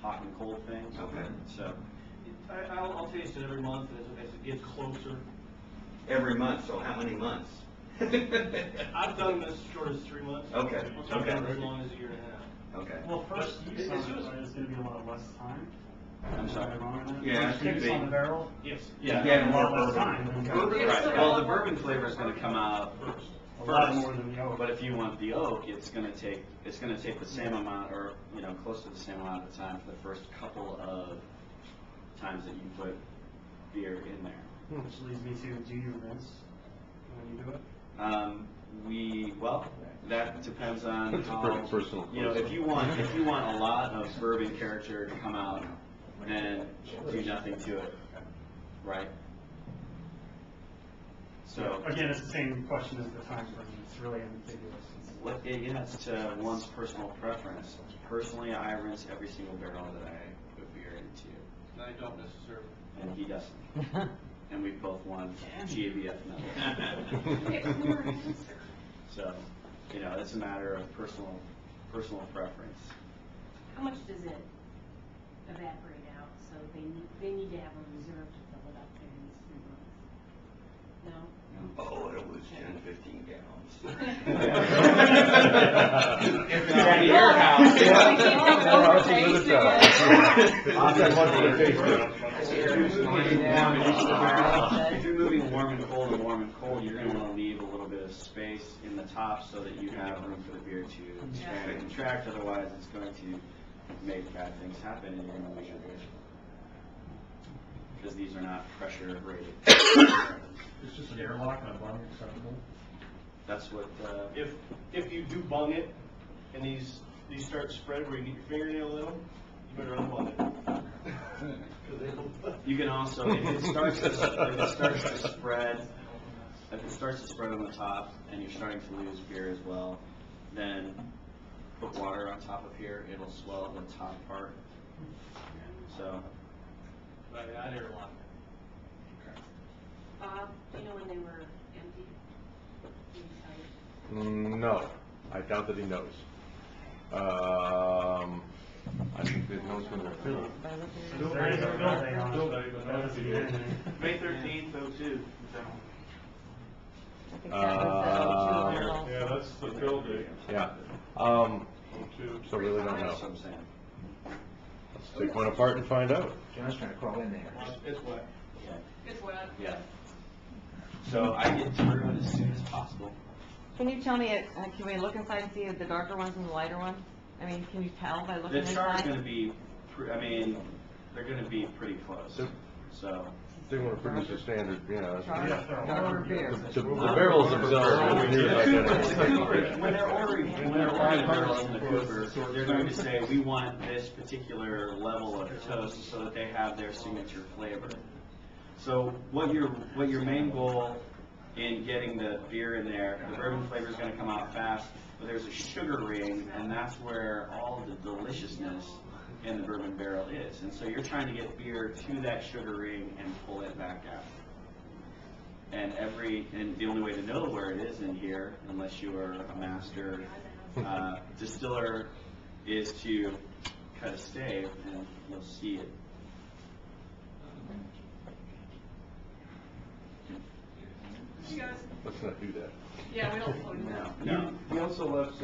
hot and cold thing. Okay. So I'll taste it every month as it gets closer. Every month, so how many months? I've done this as short as 3 months. Okay. I've done it as long as a year and a half. Okay. Well, first use on it is going to be a lot less time. I'm sorry. Yeah, First use on the barrel. Yes. Yeah. A lot less time. Right. Well, the bourbon flavor is going to come out A lot first, more than the oak. but if you want the oak, it's going to take the same amount, or close to the same amount of time for the first couple of times that you put beer in there. Which leads me to, do you rinse when you do it? Well, that depends on It's how, pretty personal. if you want a lot of bourbon character to come out, then do nothing to it, right? So Again, it's the same question as the time frame. It's really ambiguous. It's one's personal preference. Personally, I rinse every single barrel that I put beer into, I don't necessarily. and he doesn't. And we both won GABF medals. So, it's a matter of personal preference. How much does it evaporate out? So they need to have a reserve to fill it up during these 3 months. No? Oh, it was 10, 15 gallons. If it's at your house. If you're moving warm and cold, you're going to want to leave a little bit of space in the top so that you have room for the beer to expand and contract. Otherwise, it's going to make bad things happen, and you're going to lose your beer. Because these are not pressure rated. It's just an airlock and a bung acceptable? That's what. If you do bung it, and these start to spread where you get your fingernail in them, you better unbung it. You can also, if it starts to spread on the top, and you're starting to lose beer as well, then put water on top of here. It'll swell the top part. So. I never locked Bob, do you know when they were empty? Did he tell you? No, I doubt that he knows. I think that knows when they're filled. There is a bill date on it. That was the beginning. it. May 13th, 02. Yeah, that's the fill date. Yeah. So really don't know. That's what I'm saying. Let's take one apart and find out. John's trying to crawl in there. It's wet. It's wet. Yeah. So I get through it as soon as possible. Can you tell me, can we look inside and see the darker ones and the lighter ones? I mean, can you tell by looking The chart is inside? going to be, they're going to be pretty close. So. They want to produce a standard, Darker beer. The barrels themselves are near identical. When they're ordering barrels in the Cooper, they're going to say, we want this particular level of toast so that they have their signature flavor. So what your main goal in getting the beer in there, the bourbon flavor is going to come out fast, but there's a sugar ring, and that's where all the deliciousness in the bourbon barrel is. And so you're trying to get beer to that sugar ring and pull it back out. And the only way to know where it is in here, unless you are a master distiller, is to cut a stave and you'll see it. Let's not do that. Yeah, we don't. No. We also left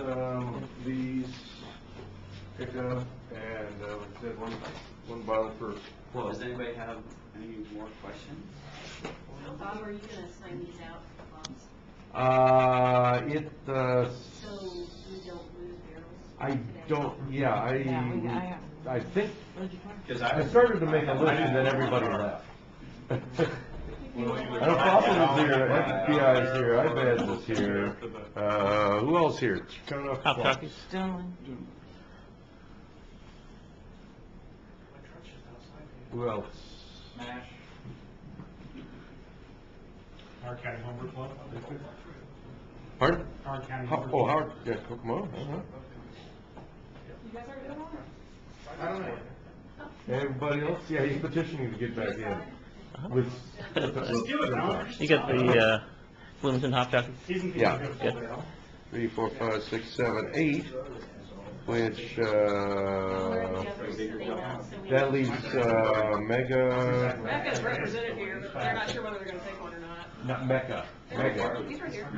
these pickup and said one bottle per club. Does anybody have any more questions? Bob, are you going to sign these out for clubs? So we don't lose barrels? I don't, I think, Because I started to make a list and then everybody left. Fossil is here, FBI is here, iPads is here, who else here? Hot Talkies. Who else? Mash. Howard County Homebrew Club. Pardon? Howard County. Oh, Howard, yeah, come on. You guys are doing all right. I don't know. Everybody else? Yeah, he's petitioning to get back in. With. Just do it, Alan. You got the Bloomington Hot Talkies? Season Yeah. good. 3, 4, 5, 6, 7, 8, which, That leaves, Mega, Becca's represented here, but they're not sure whether they're gonna take one or not. not Mega, Mega. He's right here.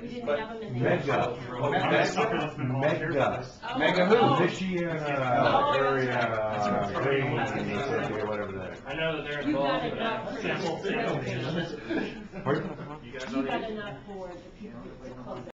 We didn't have them in the. Mega. Mega. Mega who? Michigan, area, range, whatever that is. I know that they're You got involved, but enough. sample. Pardon? You got enough for the people to close